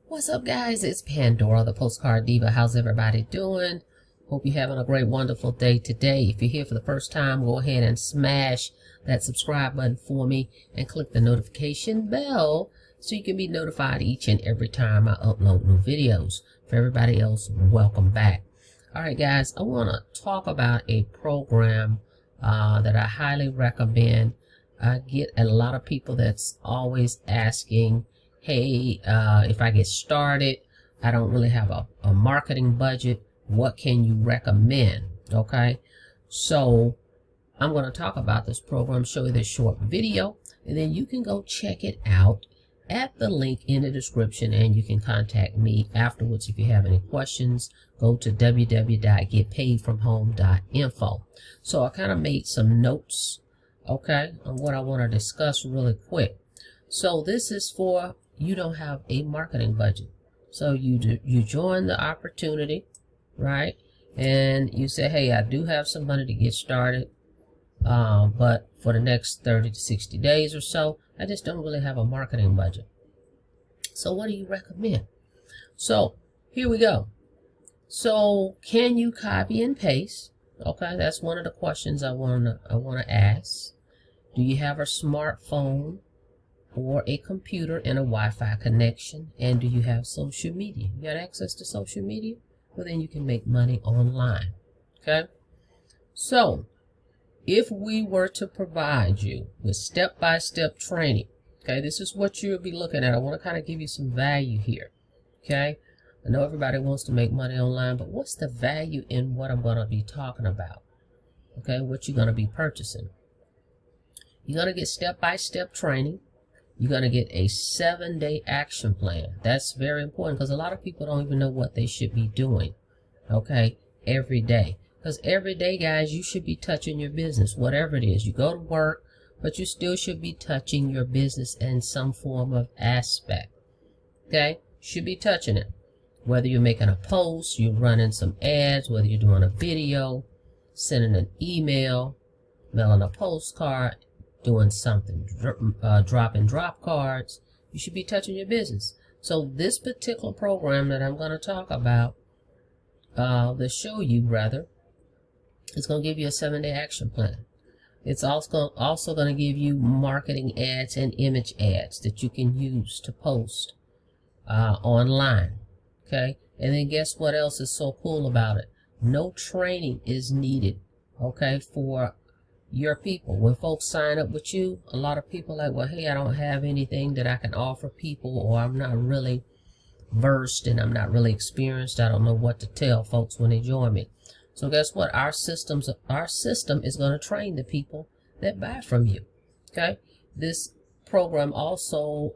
What's up, guys? It's Pandora, the Postcard Diva. How's everybody doing? Hope you're having a great, wonderful day today. If you're here for the first time, go ahead and smash that subscribe button for me and click the notification bell so you can be notified each and every time I upload new videos. For everybody else, welcome back. All right, guys, I want to talk about a program that I highly recommend. I get a lot of people that's always asking, hey, if I get started, I don't really have a marketing budget. What can you recommend? Okay, so I'm going to talk about this program, show you this short video, and then you can go check it out at the link in the description, and you can contact me afterwards if you have any questions. Go to www.getpaidfromhome.info. So I kind of made some notes, okay, on what I want to discuss really quick. So this is for you don't have a marketing budget. So you join the opportunity, right? And you say, hey, I do have some money to get started, but for the next 30 to 60 days or so, I just don't really have a marketing budget. So what do you recommend? So here we go. So can you copy and paste? Okay, that's one of the questions I wanna ask. Do you have a smartphone or a computer and a Wi-Fi connection? And do you have social media? You got access to social media? Well, then you can make money online. Okay, so if we were to provide you with step-by-step training, okay, this is what you'll be looking at. I want to kind of give you some value here. Okay, I know everybody wants to make money online, but what's the value in what I'm going to be talking about? Okay, what you're going to be purchasing. You're going to get step-by-step training. You're going to get a 7-day action plan. That's very important because a lot of people don't even know what they should be doing, okay, every day. Because every day, guys, you should be touching your business, whatever it is. You go to work, but you still should be touching your business in some form of aspect, okay? Should be touching it. Whether you're making a post, you're running some ads, whether you're doing a video, sending an email, mailing a postcard, doing something, dropping drop cards, you should be touching your business. So this particular program that I'm going to talk about, show you rather, it's going to give you a 7-day action plan. It's also going to give you marketing ads and image ads that you can use to post online. Okay, and then guess what else is so cool about it? No training is needed, okay, for your people. When folks sign up with you, a lot of people are like, well, hey, I don't have anything that I can offer people, or I'm not really versed and I'm not really experienced. I don't know what to tell folks when they join me. So guess what? Our system is going to train the people that buy from you. Okay, this program also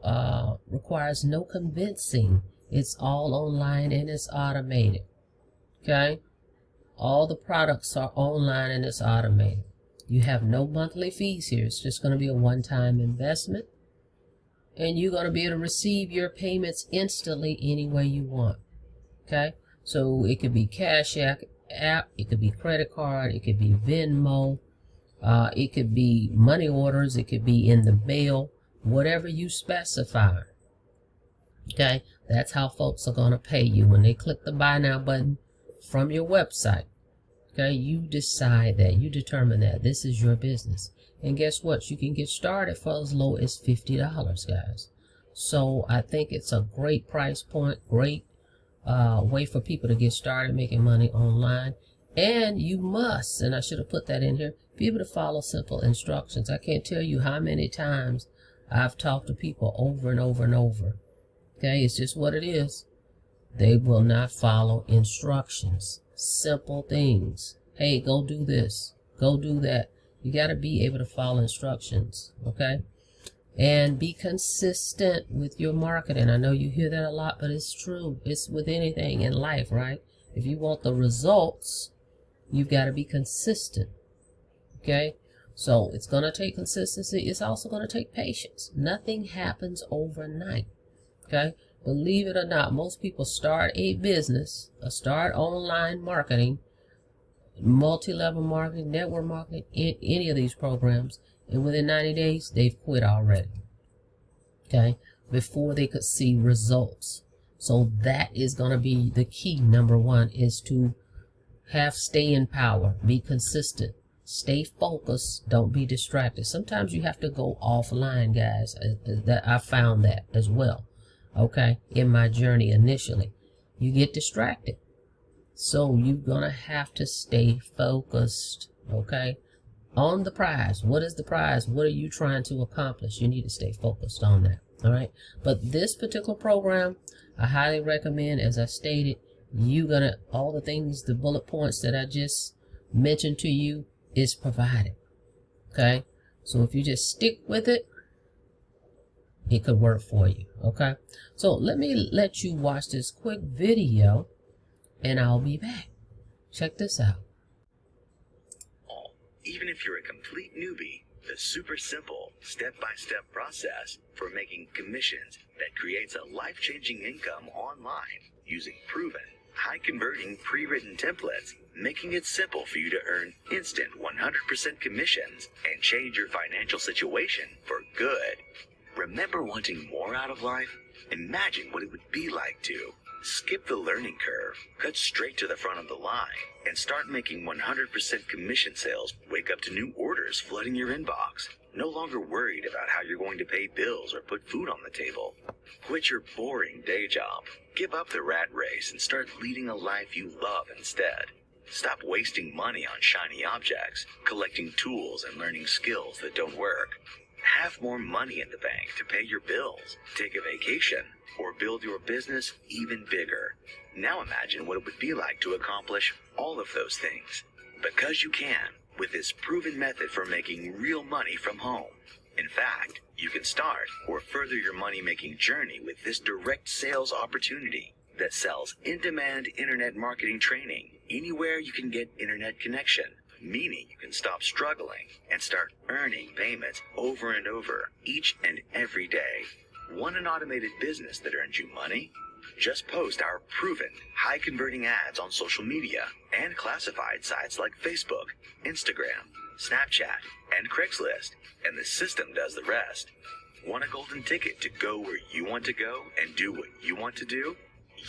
requires no convincing. It's all online and it's automated. Okay, all the products are online and it's automated. You have no monthly fees here. It's just going to be a one-time investment, and you're going to be able to receive your payments instantly any way you want. Okay, so it could be Cash App, it could be credit card, it could be Venmo, it could be money orders, it could be in the mail, whatever you specify. Okay, that's how folks are going to pay you when they click the buy now button from your website. Okay, you decide that, you determine that this is your business. And guess what? You can get started for as low as $50, guys. So I think it's a great price point, great way for people to get started making money online. And you must, and I should have put that in here, be able to follow simple instructions. I can't tell you how many times I've talked to people over and over and over. Okay, it's just what it is. They will not follow instructions. Simple things. Hey, go do this, go do that. You got to be able to follow instructions, okay? And be consistent with your marketing. I know you hear that a lot, but it's true. It's with anything in life, right? If you want the results, you've got to be consistent, okay? So it's going to take consistency. It's also going to take patience. Nothing happens overnight, okay? Believe it or not, most people start a business, start online marketing, multi-level marketing, network marketing, any of these programs, and within 90 days, they've quit already, okay, before they could see results. So that is going to be the key. Number one is to have staying power, be consistent, stay focused, don't be distracted. Sometimes you have to go offline, guys. That I found that as well. Okay, in my journey initially, you get distracted. So you're gonna have to stay focused, okay, on the prize. What is the prize? What are you trying to accomplish? You need to stay focused on that, all right? But this particular program, I highly recommend, as I stated, all the things, the bullet points that I just mentioned to you is provided, okay? So if you just stick with it, it could work for you, okay? So let me let you watch this quick video, and I'll be back. Check this out. Even if you're a complete newbie, the super simple step-by-step process for making commissions that creates a life-changing income online using proven, high-converting pre-written templates, making it simple for you to earn instant 100% commissions and change your financial situation for good. Remember wanting more out of life? Imagine what it would be like to skip the learning curve, cut straight to the front of the line, and start making 100% commission sales. Wake up to new orders flooding your inbox. No longer worried about how you're going to pay bills or put food on the table. Quit your boring day job. Give up the rat race and start leading a life you love instead. Stop wasting money on shiny objects, collecting tools and learning skills that don't work. Have more money in the bank to pay your bills, take a vacation, or build your business even bigger. Now imagine what it would be like to accomplish all of those things. Because you can, with this proven method for making real money from home. In fact, you can start or further your money-making journey with this direct sales opportunity that sells in-demand internet marketing training anywhere you can get internet connection, meaning you can stop struggling and start earning payments over and over each and every day. Want an automated business that earns you money? Just post our proven high-converting ads on social media and classified sites like Facebook, Instagram, Snapchat, and Craigslist, and the system does the rest. Want a golden ticket to go where you want to go and do what you want to do?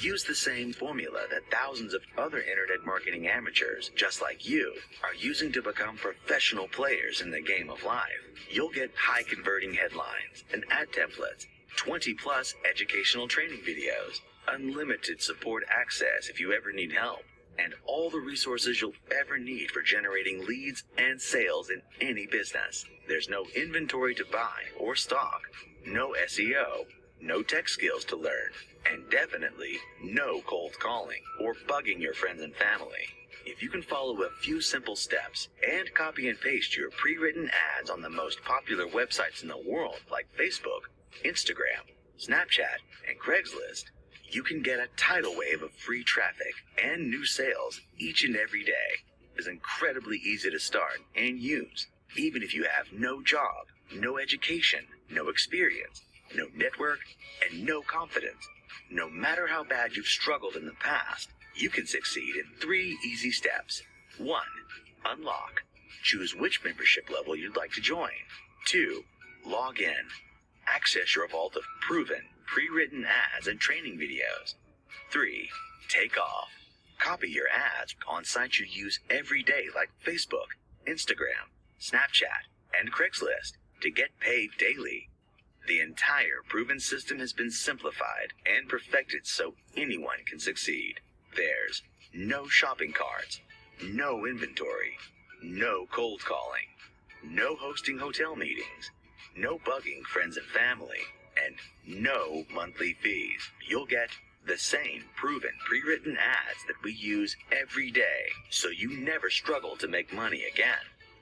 Use the same formula that thousands of other internet marketing amateurs just like you are using to become professional players in the game of life. You'll get high-converting headlines and ad templates, 20-plus educational training videos, unlimited support access if you ever need help, and all the resources you'll ever need for generating leads and sales in any business. There's no inventory to buy or stock, no SEO, no tech skills to learn, and definitely no cold calling or bugging your friends and family. If you can follow a few simple steps and copy and paste your pre-written ads on the most popular websites in the world like Facebook, Instagram, Snapchat, and Craigslist, you can get a tidal wave of free traffic and new sales each and every day. It's incredibly easy to start and use, even if you have no job, no education, no experience, no network, and no confidence. No matter how bad you've struggled in the past, you can succeed in 3 easy steps. 1. Unlock. Choose which membership level you'd like to join. 2. Log in. Access your vault of proven, pre-written ads and training videos. 3. Take off. Copy your ads on sites you use every day like Facebook, Instagram, Snapchat, and Craigslist to get paid daily. The entire proven system has been simplified and perfected so anyone can succeed. There's no shopping carts, no inventory, no cold calling, no hosting hotel meetings, no bugging friends and family, and no monthly fees. You'll get the same proven pre-written ads that we use every day, so you never struggle to make money again.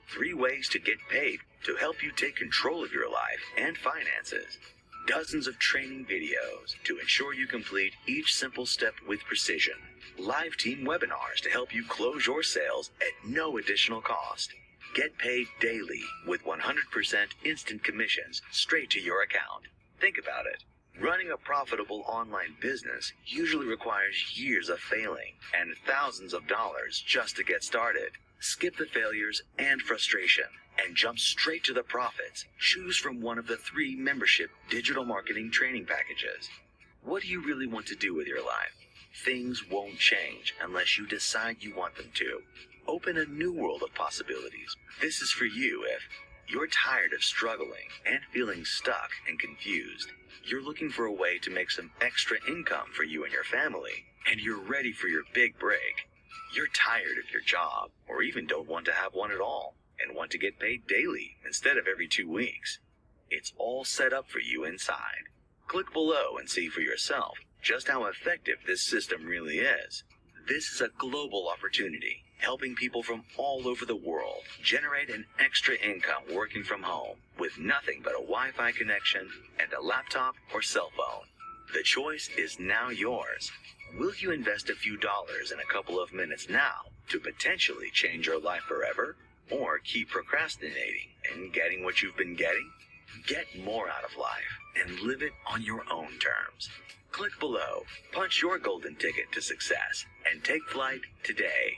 3 ways to get paid to help you take control of your life and finances. Dozens of training videos to ensure you complete each simple step with precision. Live team webinars to help you close your sales at no additional cost. Get paid daily with 100% instant commissions straight to your account. Think about it. Running a profitable online business usually requires years of failing and thousands of dollars just to get started. Skip the failures and frustration and jump straight to the profits. Choose from one of the 3 membership digital marketing training packages. What do you really want to do with your life? Things won't change unless you decide you want them to. Open a new world of possibilities. This is for you if you're tired of struggling and feeling stuck and confused. You're looking for a way to make some extra income for you and your family, and you're ready for your big break. You're tired of your job, or even don't want to have one at all, and want to get paid daily instead of every 2 weeks. It's all set up for you inside. Click below and see for yourself just how effective this system really is. This is a global opportunity, helping people from all over the world generate an extra income working from home with nothing but a Wi-Fi connection and a laptop or cell phone. The choice is now yours. Will you invest a few dollars in a couple of minutes now to potentially change your life forever, or keep procrastinating and getting what you've been getting? Get more out of life and live it on your own terms. Click below, punch your golden ticket to success, and take flight today.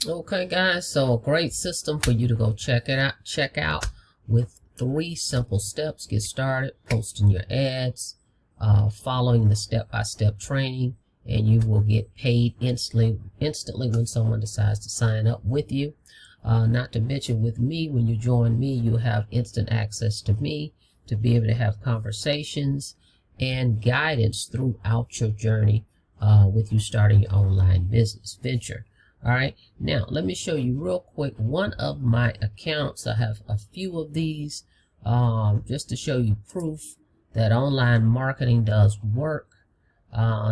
Okay, guys, so a great system for you to go check out with 3 simple steps. Get started posting your ads, following the step-by-step training, and you will get paid instantly when someone decides to sign up with you. Not to mention, with me, when you join me, you have instant access to me to be able to have conversations and guidance throughout your journey with you starting your online business venture. All right, now let me show you real quick one of my accounts. I have a few of these just to show you proof that online marketing does work.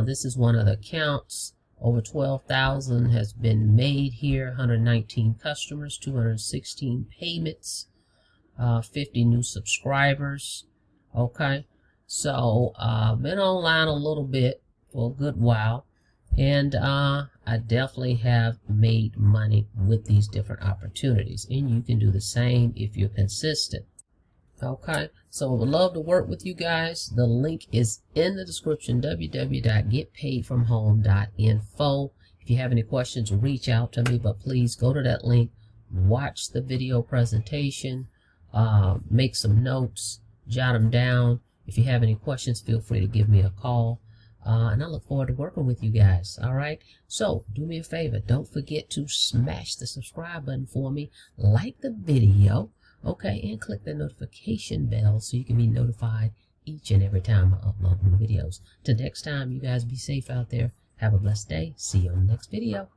This is one of the accounts. Over 12,000 has been made here, 119 customers, 216 payments, 50 new subscribers. Okay, so been online a little bit for a good while, and I definitely have made money with these different opportunities, and you can do the same if you're consistent. Okay, so I would love to work with you guys. The link is in the description, www.getpaidfromhome.info. If you have any questions, reach out to me, but please go to that link, watch the video presentation, make some notes, jot them down. If you have any questions, feel free to give me a call, and I look forward to working with you guys. All right, so do me a favor, don't forget to smash the subscribe button for me, like the video, okay, and click the notification bell so you can be notified each and every time I upload new videos. Till next time, you guys be safe out there. Have a blessed day. See you on the next video.